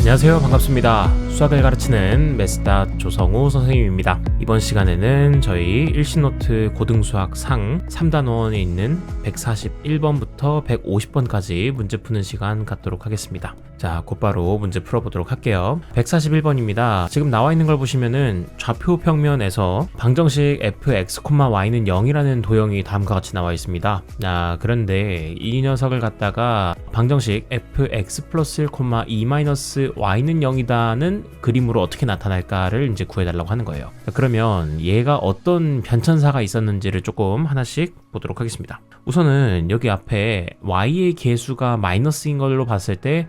안녕하세요. 반갑습니다. 수학을 가르치는 메스다 조성우 선생님입니다. 이번 시간에는 저희 일신노트 고등수학 상 3단원에 있는 141번부터 150번까지 문제 푸는 시간 갖도록 하겠습니다. 자, 곧바로 문제 풀어보도록 할게요. 141번입니다. 지금 나와 있는 걸 보시면은 좌표 평면에서 방정식 fx, y는 0이라는 도형이 다음과 같이 나와 있습니다. 자, 그런데 이 녀석을 갖다가 방정식 fx 플러스 1, 2 마이너스 y는 0이다는 그림으로 어떻게 나타날까를 이제 구해달라고 하는 거예요. 자, 그러면 얘가 어떤 변천사가 있었는지를 조금 하나씩 보도록 하겠습니다. 우선은 여기 앞에 y의 계수가 마이너스인 걸로 봤을 때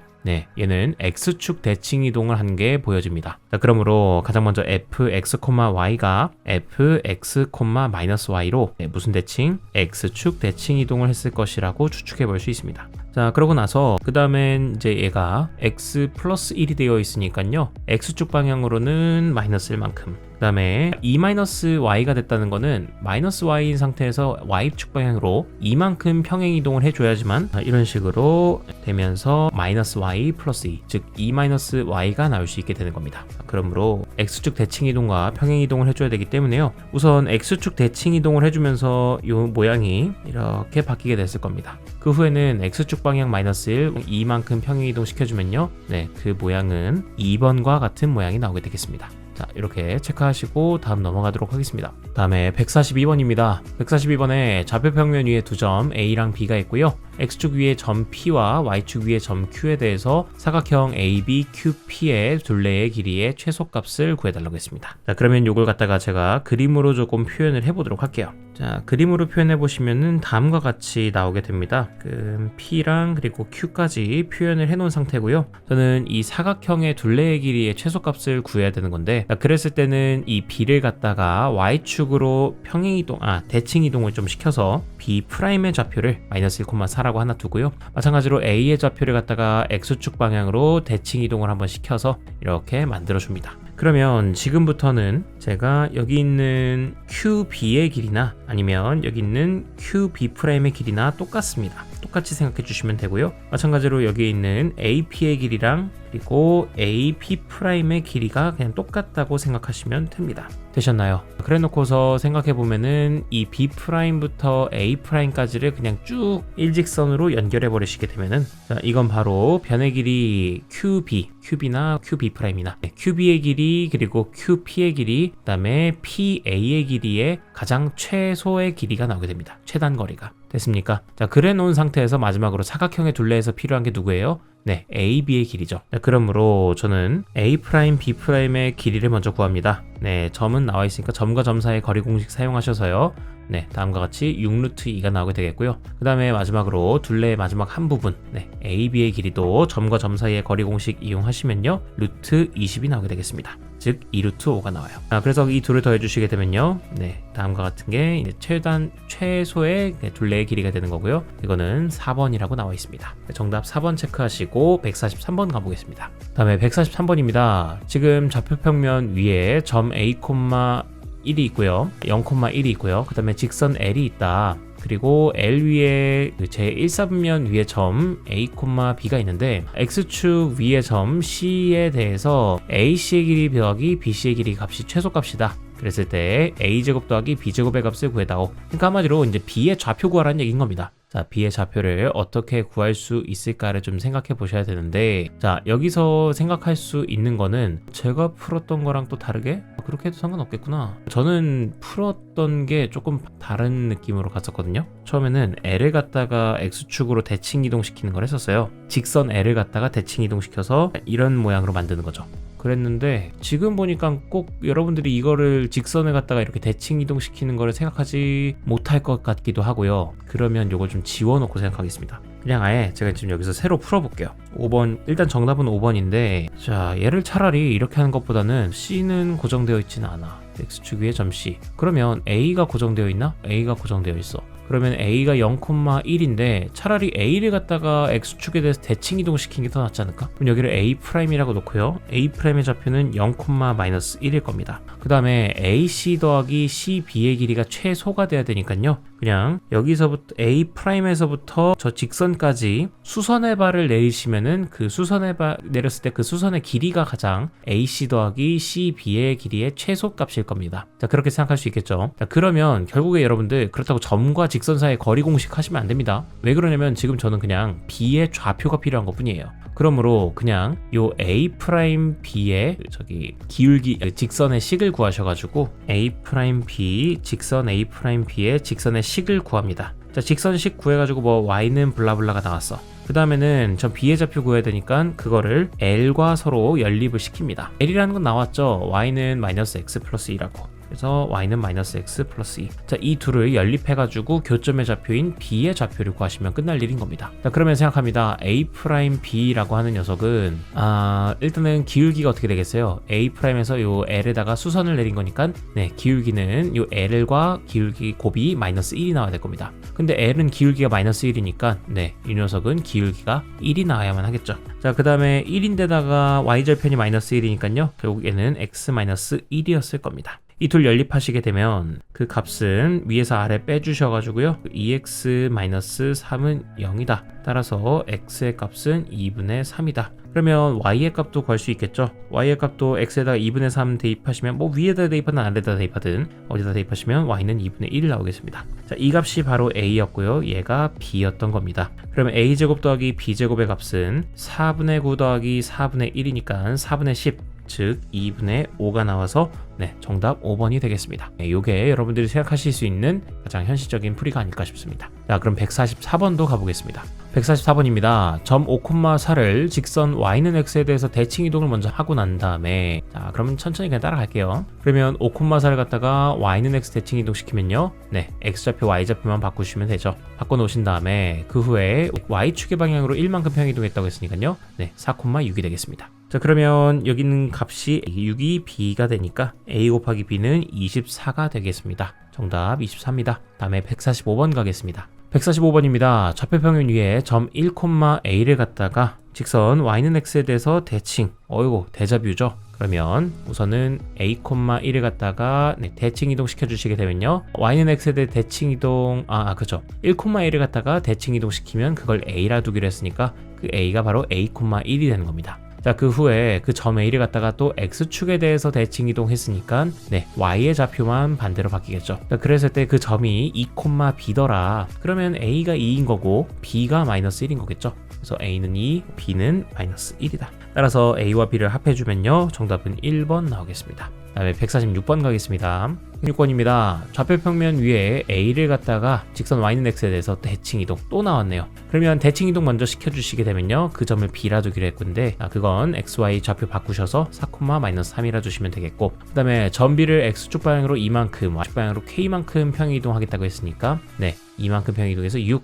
얘는 x축 대칭 이동을 한 게 보여집니다. 자, 그러므로 가장 먼저 fx, y가 fx, y로 무슨 대칭? x축 대칭 이동을 했을 것이라고 추측해 볼 수 있습니다. 자, 그러고 나서 그 다음엔 이제 얘가 x 플러스 1이 되어 있으니까요, x축 방향으로는 마이너스 1만큼, 그 다음에 2-y가 됐다는 거는 마이너스 y인 상태에서 y축 방향으로 2만큼 평행 이동을 해줘야지만 이런 식으로 되면서 마이너스 y 플러스 2, 즉 2-y가 나올 수 있게 되는 겁니다. 그러므로 x축 대칭 이동과 평행 이동을 해줘야 되기 때문에요, 우선 x축 대칭 이동을 해주면서 이 모양이 이렇게 바뀌게 됐을 겁니다. 그 후에는 x축 방향 마이너스 1, 2만큼 평행 이동 시켜주면요, 그 모양은 2번과 같은 모양이 나오게 되겠습니다. 자, 이렇게 체크하시고 다음 넘어가도록 하겠습니다. 다음에 142번입니다. 142번에 좌표 평면 위에 두 점 A랑 B가 있고요, X축 위에 점 P와 Y축 위에 점 Q에 대해서 사각형 ABQP의 둘레의 길이의 최소값을 구해달라고 했습니다. 자, 그러면 이걸 갖다가 제가 그림으로 조금 표현을 해보도록 할게요. 자, 그림으로 표현해 보시면은 다음과 같이 나오게 됩니다. P랑 그리고 Q까지 표현을 해놓은 상태고요. 저는 이 사각형의 둘레의 길이의 최소값을 구해야 되는 건데, 그랬을 때는 이 B를 갖다가 Y축으로 대칭 이동을 좀 시켜서 B'의 좌표를 마이너스 1,4라고 하나 두고요, 마찬가지로 A의 좌표를 갖다가 X축 방향으로 대칭 이동을 한번 시켜서 이렇게 만들어 줍니다. 그러면 지금부터는 제가 여기 있는 QB의 길이나 아니면 여기 있는 QB'의 길이나 똑같습니다. 똑같이 생각해 주시면 되고요, 마찬가지로 여기 있는 AP의 길이랑 그리고 AP'의 길이가 그냥 똑같다고 생각하시면 됩니다. 되셨나요? 그래 놓고서 생각해 보면은 이 B'부터 A'까지를 그냥 쭉 일직선으로 연결해 버리시게 되면은, 자, 이건 바로 변의 길이 QB나 QB'이나 QB의 길이 그리고 QP의 길이, 그 다음에 PA의 길이의 가장 최소의 길이가 나오게 됩니다. 최단 거리가. 됐습니까? 자, 그래 놓은 상태에서 마지막으로 사각형의 둘레에서 필요한 게 누구예요? AB의 길이죠. 자, 그러므로 저는 A', B'의 길이를 먼저 구합니다. 점은 나와 있으니까 점과 점 사이의 거리 공식 사용하셔서요, 다음과 같이 6루트2가 나오게 되겠고요. 그 다음에 마지막으로 둘레의 마지막 한 부분, AB의 길이도 점과 점 사이의 거리 공식 이용하시면요, 루트 20이 나오게 되겠습니다. 즉 2루트 5가 나와요. 그래서 이 둘을 더해 주시게 되면요, 다음과 같은 게 이제 최소의 둘레의 길이가 되는 거고요. 이거는 4번이라고 나와 있습니다. 정답 4번 체크하시고 143번 가보겠습니다. 다음에 143번입니다. 지금 좌표평면 위에 점 A, 1이 있고요, 0,1이 있고요, 그 다음에 직선 L이 있다. 그리고 L 위에 제1사분면 위에 점 A, B가 있는데, X축 위에 점 C에 대해서 AC의 길이 더하기 BC의 길이 값이 최소값이다. 그랬을 때 A제곱 더하기 B제곱의 값을 구해다오. 그러니까 한마디로 이제 B의 좌표 구하라는 얘기인 겁니다. 자, B의 좌표를 어떻게 구할 수 있을까를 좀 생각해 보셔야 되는데, 자, 여기서 생각할 수 있는 거는 제가 풀었던 거랑 또 다르게 그렇게 해도 상관없겠구나. 저는 풀었던 게 조금 다른 느낌으로 갔었거든요. 처음에는 L을 갖다가 X축으로 대칭 이동시키는 걸 했었어요. 직선 L을 갖다가 대칭 이동시켜서 이런 모양으로 만드는 거죠. 그랬는데 지금 보니까 꼭 여러분들이 이거를 직선을 갖다가 이렇게 대칭 이동시키는 거를 생각하지 못할 것 같기도 하고요. 그러면 이걸 좀 지워놓고 생각하겠습니다. 그냥 아예 제가 지금 여기서 새로 풀어볼게요. 5번, 일단 정답은 5번인데, 자, 얘를 차라리 이렇게 하는 것보다는 C는 고정되어 있지는 않아. X축 위에 점 C. 그러면 A가 고정되어 있나? A가 고정되어 있어. 그러면 A가 0,1인데 차라리 A를 갖다가 X축에 대해서 대칭 이동시키는 게 더 낫지 않을까? 그럼 여기를 A'이라고 놓고요, A'의 좌표는 0,-1일 겁니다. 그 다음에 AC 더하기 CB의 길이가 최소가 돼야 되니까요, 그냥 여기서부터 A'에서부터 저 직선까지 수선의 발을 내리시면은 그 수선의 발 내렸을 때 그 수선의 길이가 가장 AC 더하기 CB의 길이의 최소값일 겁니다. 자, 그렇게 생각할 수 있겠죠. 자, 그러면 결국에 여러분들 그렇다고 점과 직선 사이의 거리 공식 하시면 안 됩니다. 왜 그러냐면 지금 저는 그냥 B의 좌표가 필요한 것 뿐이에요. 그러므로 그냥 요 A'B의 저기 기울기 직선의 식을 구하셔가지고 A'B 직선 A'B의 직선의 식을 구합니다. 자, 직선식 구해가지고 뭐 y는 블라블라가 나왔어. 그 다음에는 전 b의 좌표 구해야 되니까 그거를 l과 서로 연립을 시킵니다. l이라는 건 나왔죠. y는 마이너스 x 플러스 2라고. 그래서 y는 마이너스 x 플러스 2. 자, 이 둘을 연립해가지고 교점의 좌표인 b의 좌표를 구하시면 끝날 일인 겁니다. 자, 그러면 생각합니다. A'B라고 하는 녀석은 일단은 기울기가 어떻게 되겠어요? A'에서 요 L에다가 수선을 내린 거니까 네, 기울기는 요 L과 기울기 곱이 마이너스 1이 나와야 될 겁니다. 근데 L은 기울기가 마이너스 1이니까 네, 이 녀석은 기울기가 1이 나와야만 하겠죠. 자, 그 다음에 1인데다가 y절편이 마이너스 1이니까요. 결국에는 x 마이너스 1이었을 겁니다. 이 둘 연립하시게 되면 그 값은 위에서 아래 빼주셔가지고요. 2x-3은 0이다. 따라서 x의 값은 2분의 3이다. 그러면 y의 값도 구할 수 있겠죠. y의 값도 x에다가 2분의 3 대입하시면 뭐 위에다 대입하든 아래다 대입하든 어디다 대입하시면 y는 2분의 1 나오겠습니다. 자, 이 값이 바로 a였고요. 얘가 b였던 겁니다. 그러면 a제곱 더하기 b제곱의 값은 4분의 9 더하기 4분의 1이니까 4분의 10 즉 2분의 5가 나와서 네, 정답 5번이 되겠습니다. 네, 요게 여러분들이 생각하실 수 있는 가장 현실적인 풀이가 아닐까 싶습니다. 자, 그럼 144번도 가보겠습니다. 144번입니다. 점 5,4를 직선 y는 x에 대해서 대칭 이동을 먼저 하고 난 다음에 자, 그러면 천천히 그냥 따라갈게요. 그러면 5,4를 갖다가 y는 x 대칭 이동시키면요. 네, x좌표 y좌표만 바꾸시면 되죠. 바꿔놓으신 다음에 그 후에 y축의 방향으로 1만큼 평이동했다고 했으니까요. 네, 4,6이 되겠습니다. 자, 그러면 여기 있는 값이 6이 b가 되니까 a 곱하기 b는 24가 되겠습니다. 정답 24입니다. 다음에 145번 가겠습니다. 145번입니다. 좌표평면 위에 점 1,a를 갖다가 직선 y는 x에 대해서 대칭, 어이구 대자뷰죠. 그러면 우선은 a,1을 갖다가 네, 대칭 이동 시켜주시게 되면요. y는 x에 대해 대칭 이동, 그죠. 1,a를 갖다가 대칭 이동 시키면 그걸 a라 두기로 했으니까 그 a가 바로 a,1이 되는 겁니다. 자, 그 후에 그 점 A를 갖다가 또 X축에 대해서 대칭 이동했으니까 네, Y의 좌표만 반대로 바뀌겠죠. 자, 그랬을 때 그 점이 2,B더라. 그러면 A가 2인 거고 B가 마이너스 1인 거겠죠. 그래서 A는 2, B는 마이너스 1이다. 따라서 A와 B를 합해주면요. 정답은 1번 나오겠습니다. 다음에 146번 가겠습니다. 106번입니다. 좌표평면 위에 A를 갖다가 직선 y는 x에 대해서 대칭 이동 또 나왔네요. 그러면 대칭 이동 먼저 시켜주시게 되면요. 그 점을 b라 두기로 했건데 그건 xy 좌표 바꾸셔서 4,-3이라 두시면 되겠고 그 다음에 점 b를 x축 방향으로 이만큼 y축 방향으로 k만큼 평이동하겠다고 했으니까 네, 이만큼 평이동해서 6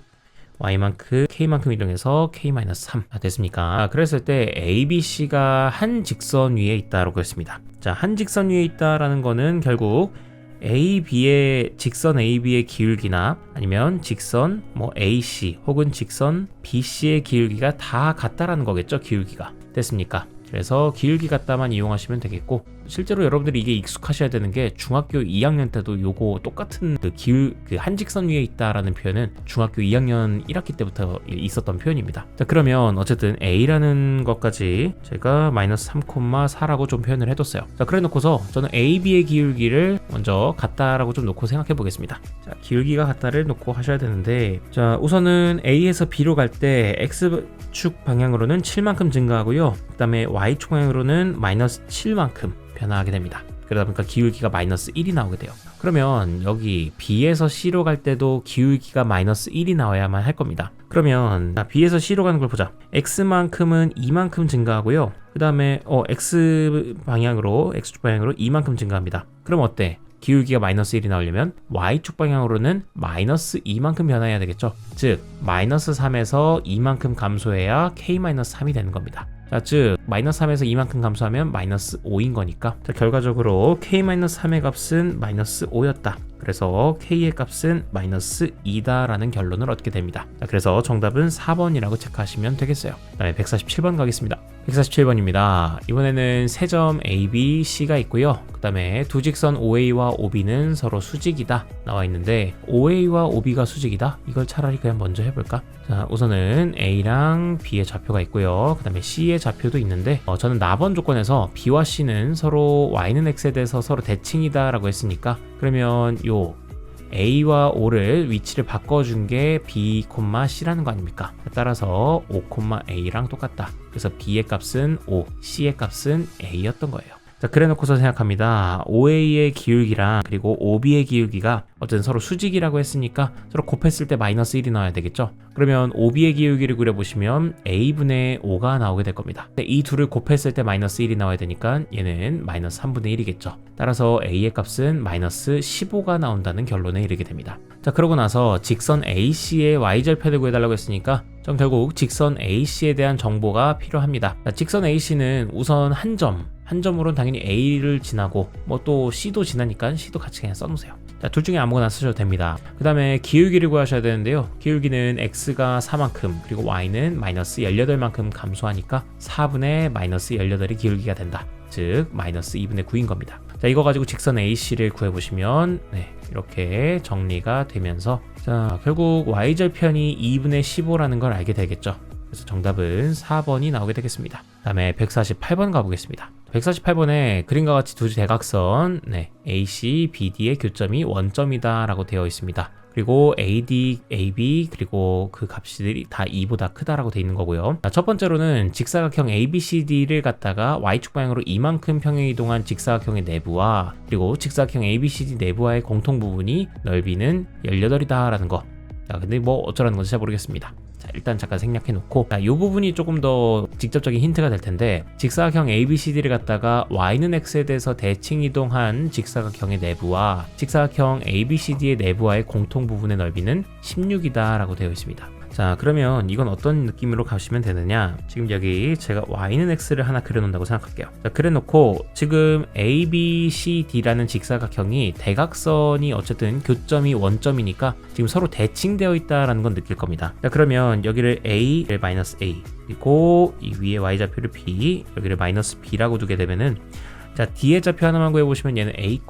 y만큼 k만큼 이동해서 k-3 됐습니까? 그랬을 때 ABC가 한 직선 위에 있다라고 했습니다. 자, 한 직선 위에 있다라는 거는 결국 AB의 직선 AB의 기울기나 아니면 직선 뭐 AC 혹은 직선 BC의 기울기가 다 같다라는 거겠죠. 기울기가 됐습니까? 그래서 기울기 같다만 이용하시면 되겠고 실제로 여러분들이 이게 익숙하셔야 되는 게 중학교 2학년 때도 요거 똑같은 그 한직선 위에 있다라는 표현은 중학교 2학년 1학기 때부터 있었던 표현입니다. 자, 그러면 어쨌든 A라는 것까지 제가 마이너스 3,4라고 좀 표현을 해뒀어요. 자, 그래 놓고서 저는 AB의 기울기를 먼저 같다라고 좀 놓고 생각해 보겠습니다. 자, 기울기가 같다를 놓고 하셔야 되는데 자, 우선은 A에서 B로 갈 때 X축 방향으로는 7만큼 증가하고요. 그 다음에 Y축 방향으로는 마이너스 7만큼 변화하게 됩니다. 그러다 보니까 기울기가 마이너스 1이 나오게 돼요. 그러면 여기 B에서 C로 갈 때도 기울기가 마이너스 1이 나와야만 할 겁니다. 그러면 B에서 C로 가는 걸 보자. X만큼은 2만큼 증가하고요. 그 다음에 X 방향으로 X축 방향으로 2만큼 증가합니다. 그럼 어때? 기울기가 마이너스 1이 나오려면 Y축 방향으로는 마이너스 2만큼 변화해야 되겠죠. 즉 마이너스 3에서 2만큼 감소해야 K-3이 되는 겁니다. 자, 즉 마이너스 3에서 이만큼 감소하면 마이너스 5인 거니까, 자, 결과적으로 k-3의 값은 마이너스 5였다. 그래서 k의 값은 마이너스 2다 라는 결론을 얻게 됩니다. 자, 그래서 정답은 4번이라고 체크하시면 되겠어요. 그 다음에 147번 가겠습니다. 147번입니다. 이번에는 세 점 A, B, C가 있고요. 그 다음에 두 직선 OA와 OB는 서로 수직이다 나와 있는데, OA와 OB가 수직이다? 이걸 차라리 그냥 먼저 해볼까? 자, 우선은 A랑 B의 좌표가 있고요. 그 다음에 C의 좌표도 있는데, 저는 나번 조건에서 B와 C는 서로 Y는 X에 대해서 서로 대칭이다 라고 했으니까, 그러면 요 A와 O를 위치를 바꿔준 게 B, C라는 거 아닙니까? 따라서 O, A랑 똑같다. 그래서 B의 값은 O, C의 값은 A였던 거예요. 자, 그래 놓고서 생각합니다. OA의 기울기랑 그리고 OB의 기울기가 어쨌든 서로 수직이라고 했으니까 서로 곱했을 때 마이너스 1이 나와야 되겠죠. 그러면 OB의 기울기를 그려보시면 A분의 5가 나오게 될 겁니다. 이 둘을 곱했을 때 마이너스 1이 나와야 되니까 얘는 마이너스 3분의 1이겠죠. 따라서 A의 값은 마이너스 15가 나온다는 결론에 이르게 됩니다. 자, 그러고 나서 직선 AC의 Y절편을 구해달라고 했으니까 전 결국 직선 AC에 대한 정보가 필요합니다. 자, 직선 AC는 우선 한 점으로는 당연히 A를 지나고 뭐 또 C도 지나니까 C도 같이 그냥 써놓으세요. 자, 둘 중에 아무거나 쓰셔도 됩니다. 그 다음에 기울기를 구하셔야 되는데요. 기울기는 X가 4만큼 그리고 Y는 마이너스 18만큼 감소하니까 4분의 마이너스 18이 기울기가 된다. 즉 마이너스 2분의 9인 겁니다. 자, 이거 가지고 직선 AC를 구해보시면 이렇게 정리가 되면서, 자, 결국 Y절편이 2분의 15라는 걸 알게 되겠죠. 그래서 정답은 4번이 나오게 되겠습니다. 그 다음에 148번 가보겠습니다. 148번에 그림과 같이 두 대각선 AC, BD의 교점이 원점이다 라고 되어 있습니다. 그리고 AD, AB 그리고 그 값들이 다 2보다 크다라고 되어 있는 거고요. 자, 첫 번째로는 직사각형 ABCD를 갖다가 Y축 방향으로 이만큼 평행 이동한 직사각형의 내부와 그리고 직사각형 ABCD 내부와의 공통 부분이 넓이는 18이다 라는 거. 자, 근데 뭐 어쩌라는 건지 잘 모르겠습니다. 자, 일단 잠깐 생략해 놓고, 이 부분이 조금 더 직접적인 힌트가 될 텐데, 직사각형 ABCD를 갖다가 Y는 X에 대해서 대칭 이동한 직사각형의 내부와 직사각형 ABCD의 내부와의 공통 부분의 넓이는 16이다 라고 되어 있습니다. 자, 그러면 이건 어떤 느낌으로 가시면 되느냐, 지금 여기 제가 Y는 X를 하나 그려놓는다고 생각할게요. 자, 그래놓고 지금 ABCD라는 직사각형이 대각선이 어쨌든 교점이 원점이니까 지금 서로 대칭되어 있다라는 건 느낄 겁니다. 자, 그러면 여기를 A를 마이너스 A 그리고 이 위에 Y좌표를 B, 여기를 마이너스 B라고 두게 되면은, 자, D의 좌표 하나만 구해보시면 얘는 A,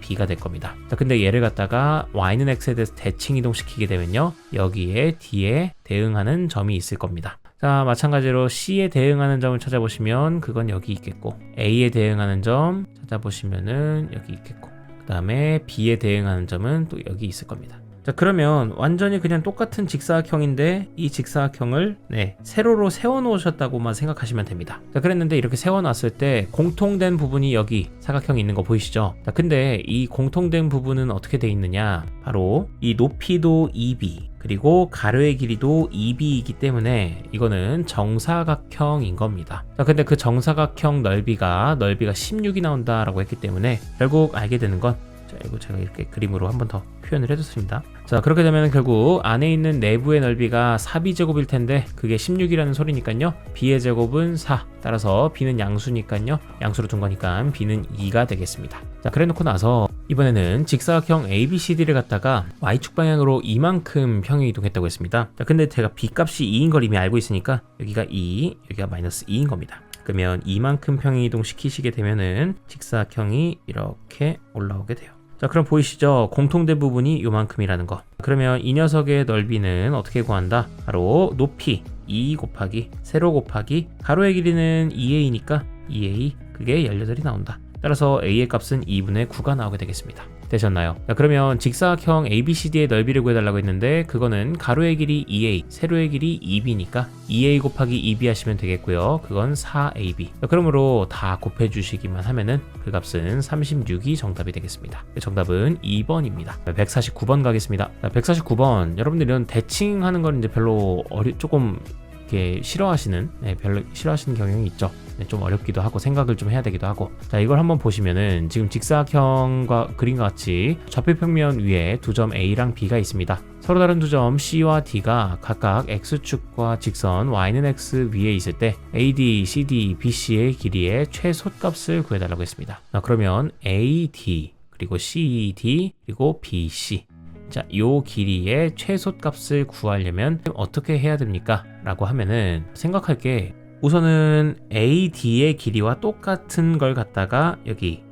B가 될 겁니다. 자, 근데 얘를 갖다가 Y는 X에 대해서 대칭 이동시키게 되면요, 여기에 D에 대응하는 점이 있을 겁니다. 자, 마찬가지로 C에 대응하는 점을 찾아보시면 그건 여기 있겠고, A에 대응하는 점 찾아보시면은 여기 있겠고, 그 다음에 B에 대응하는 점은 또 여기 있을 겁니다. 자, 그러면 완전히 그냥 똑같은 직사각형인데 이 직사각형을 세로로 세워 놓으셨다고만 생각하시면 됩니다. 자, 그랬는데 이렇게 세워 놨을 때 공통된 부분이 여기 사각형이 있는 거 보이시죠? 자, 근데 이 공통된 부분은 어떻게 돼 있느냐, 바로 이 높이도 2b 그리고 가로의 길이도 2b이기 때문에 이거는 정사각형인 겁니다. 자, 근데 그 정사각형 넓이가 16이 나온다라고 했기 때문에 결국 알게 되는 건, 자, 이거 제가 이렇게 그림으로 한 번 더 표현을 해줬습니다. 자, 그렇게 되면 결국 안에 있는 내부의 넓이가 4b제곱일 텐데 그게 16이라는 소리니까요, b의 제곱은 4, 따라서 b는 양수니까요, 양수로 둔 거니까 b는 2가 되겠습니다. 자, 그래 놓고 나서 이번에는 직사각형 ABCD를 갖다가 Y축 방향으로 이만큼 평행 이동했다고 했습니다. 자, 근데 제가 b 값이 2인 걸 이미 알고 있으니까 여기가 2, 여기가 마이너스 2인 겁니다. 그러면 이만큼 평행 이동 시키시게 되면은 직사각형이 이렇게 올라오게 돼요. 자, 그럼 보이시죠? 공통된 부분이 요만큼이라는 거. 그러면 이 녀석의 넓이는 어떻게 구한다? 바로 높이 2 곱하기 세로 곱하기 가로의 길이는 2a니까 2a, 그게 18이 나온다. 따라서 a의 값은 2분의 9가 나오게 되겠습니다. 되셨나요? 자, 그러면 직사각형 ABCD의 넓이를 구해달라고 했는데 그거는 가로의 길이 2a, 세로의 길이 2b니까 2a 곱하기 2b 하시면 되겠고요. 그건 4ab. 자, 그러므로 다 곱해주시기만 하면은 그 값은 36이 정답이 되겠습니다. 정답은 2번입니다. 149번 가겠습니다. 자, 149번, 여러분들 이런 대칭하는 건 이제 별로 조금 이렇게 싫어하시는, 별로 싫어하시는 경향이 있죠. 좀 어렵기도 하고 생각을 좀 해야 되기도 하고. 자, 이걸 한번 보시면은 지금 직사각형과 그림과 같이 좌표평면 위에 두 점 A랑 B가 있습니다. 서로 다른 두 점 C와 D가 각각 X축과 직선 Y는 X 위에 있을 때 AD, CD, BC의 길이의 최소값을 구해달라고 했습니다. 자, 그러면 AD 그리고 CD 그리고 BC, 자, 요 길이의 최소값을 구하려면 어떻게 해야 됩니까? 라고 하면은 생각할 게, 우선은 AD의 길이와 똑같은 걸 갖다가 여기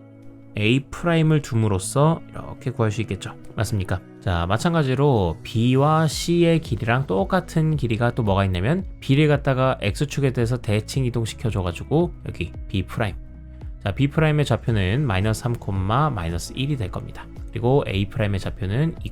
A'을 둠으로써 이렇게 구할 수 있겠죠. 맞습니까? 자, 마찬가지로 B와 C의 길이랑 똑같은 길이가 또 뭐가 있냐면 B를 갖다가 X축에 대해서 대칭 이동시켜 줘가지고 여기 B'. 자, B'의 좌표는 -3, -1이 될 겁니다. 그리고 A'의 좌표는 2,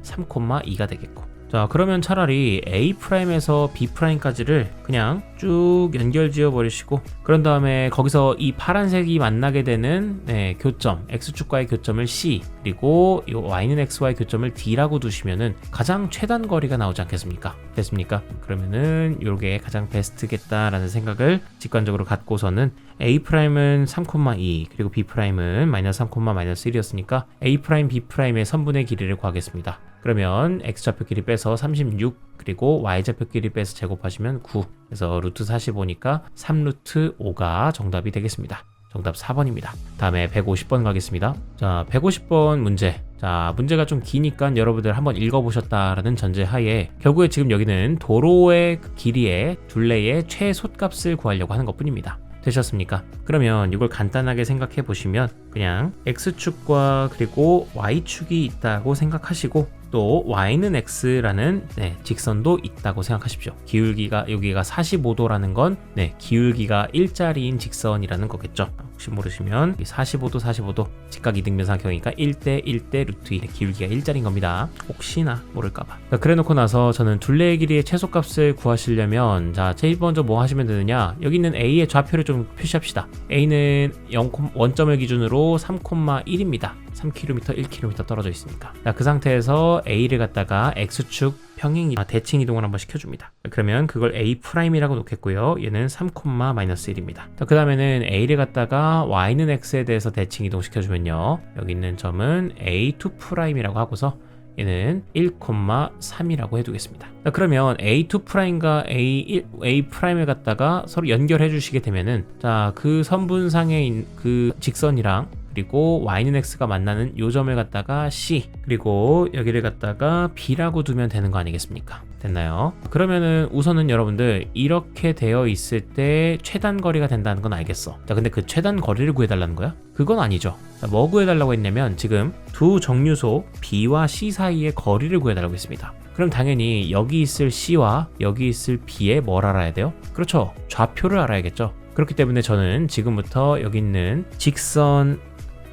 3,2가 되겠고. 자, 그러면 차라리 A'에서 B'까지를 그냥 쭉 연결 지어 버리시고, 그런 다음에 거기서 이 파란색이 만나게 되는 교점, X축과의 교점을 C, 그리고 이 Y는 X와의 교점을 D라고 두시면은 가장 최단 거리가 나오지 않겠습니까? 됐습니까? 그러면은 요게 가장 베스트겠다라는 생각을 직관적으로 갖고서는 A'은 3,2 그리고 B'은 -3, -1이었으니까 A', B'의 선분의 길이를 구하겠습니다. 그러면 X좌표 길이 빼서 36, 그리고 Y좌표 길이 빼서 제곱하시면 9, 그래서 루트 45니까 3루트 5가 정답이 되겠습니다. 정답 4번입니다. 다음에 150번 가겠습니다. 자, 150번 문제. 자, 문제가 좀 기니까 여러분들 한번 읽어보셨다라는 전제하에 결국에 지금 여기는 도로의 길이의 둘레의 최소값을 구하려고 하는 것 뿐입니다. 되셨습니까? 그러면 이걸 간단하게 생각해 보시면 그냥 X축과 그리고 Y축이 있다고 생각하시고, 또 Y는 X라는 직선도 있다고 생각하십시오. 기울기가 여기가 45도라는 건 기울기가 일자리인 직선이라는 거겠죠. 혹시 모르시면 45도 직각 이등변삼각형이니까 1대 1대 루트 2, 기울기가 일자리인 겁니다. 혹시나 모를까봐. 그래 놓고 나서 저는 둘레의 길이의 최소값을 구하시려면, 자, 제일 먼저 뭐 하시면 되느냐, 여기 있는 A의 좌표를 좀 표시합시다. A는 1점을 기준으로 3,1입니다. 3km, 1km 떨어져 있으니까. 자, 그 상태에서 A를 갖다가 X축 평행 대칭 이동을 한번 시켜줍니다. 그러면 그걸 A'이라고 놓겠고요. 얘는 3,-1입니다. 그 다음에는 A를 갖다가 Y는 X에 대해서 대칭 이동 시켜주면요, 여기 있는 점은 A2'이라고 하고서 얘는 1,3이라고 해두겠습니다. 자, 그러면 A2'과 A'을 갖다가 서로 연결해 주시게 되면은, 자, 그 선분상의 그 직선이랑 그리고 Y는 X가 만나는 요 점을 갖다가 C, 그리고 여기를 갖다가 B라고 두면 되는 거 아니겠습니까? 됐나요? 그러면은 우선은 여러분들 이렇게 되어 있을 때 최단 거리가 된다는 건 알겠어. 자, 근데 그 최단 거리를 구해달라는 거야? 그건 아니죠. 자, 뭐 구해달라고 했냐면 지금 두 정류소 B와 C 사이의 거리를 구해달라고 했습니다. 그럼 당연히 여기 있을 C와 여기 있을 B의 뭘 알아야 돼요? 그렇죠. 좌표를 알아야겠죠. 그렇기 때문에 저는 지금부터 여기 있는 직선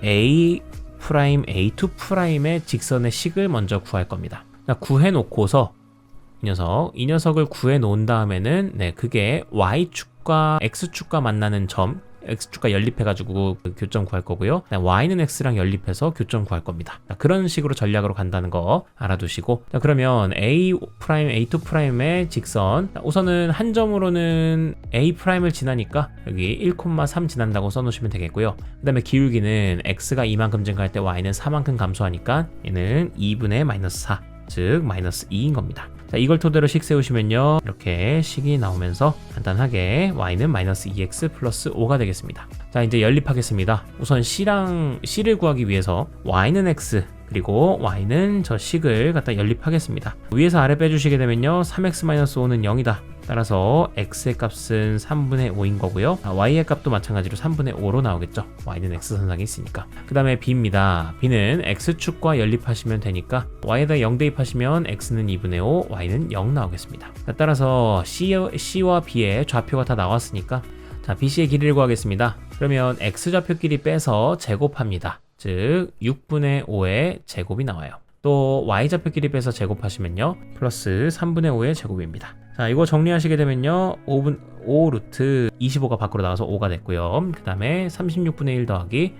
A', A2'의 직선의 식을 먼저 구할 겁니다. 구해 놓고서 이 녀석을 구해 놓은 다음에는 그게 Y축과 X축과 만나는 점, X축과 연립해가지고 교점 구할 거고요. Y는 X랑 연립해서 교점 구할 겁니다. 그런 식으로 전략으로 간다는 거 알아두시고, 그러면 A', A2'의 직선, 우선은 한 점으로는 A'을 지나니까 여기 1,3 지난다고 써놓으시면 되겠고요. 그 다음에 기울기는 X가 이만큼 증가할 때 Y는 4만큼 감소하니까 얘는 2분의 -4, 즉 -2인 겁니다. 자, 이걸 토대로 식 세우시면요, 이렇게 식이 나오면서 간단하게 Y는 -2x 플러스 5가 되겠습니다. 자, 이제 연립하겠습니다. 우선 C를 구하기 위해서 Y는 X 그리고 Y는 저 식을 갖다 연립하겠습니다. 위에서 아래 빼주시게 되면요, 3x-5는 0이다. 따라서 x의 값은 3분의 5인 거고요. y의 값도 마찬가지로 3분의 5로 나오겠죠. y는 x선상에 있으니까. 그 다음에 b입니다. b는 x축과 연립하시면 되니까 y에다 0 대입하시면 x는 2분의 5, y는 0 나오겠습니다. 따라서 c와 b의 좌표가 다 나왔으니까, 자, bc의 길이를 구하겠습니다. 그러면 x좌표 길이 빼서 제곱합니다. 즉 6분의 5의 제곱이 나와요. 또 y좌표끼리 빼서 제곱하시면요 플러스 3분의 5의 제곱입니다. 자, 이거 정리하시게 되면요 5 루트 25가 밖으로 나가서 5가 됐고요. 그 다음에 36분의 1 더하기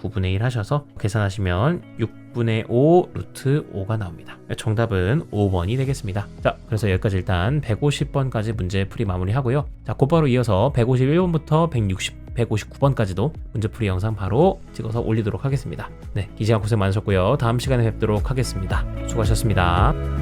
9분의 1 하셔서 계산하시면 6분의 5 루트 5가 나옵니다. 정답은 5번이 되겠습니다. 자, 그래서 여기까지 일단 150번까지 문제풀이 마무리하고요. 자, 곧바로 이어서 151번부터 159번까지도 문제풀이 영상 바로 찍어서 올리도록 하겠습니다. 이 시간 고생 많으셨고요. 다음 시간에 뵙도록 하겠습니다. 수고하셨습니다.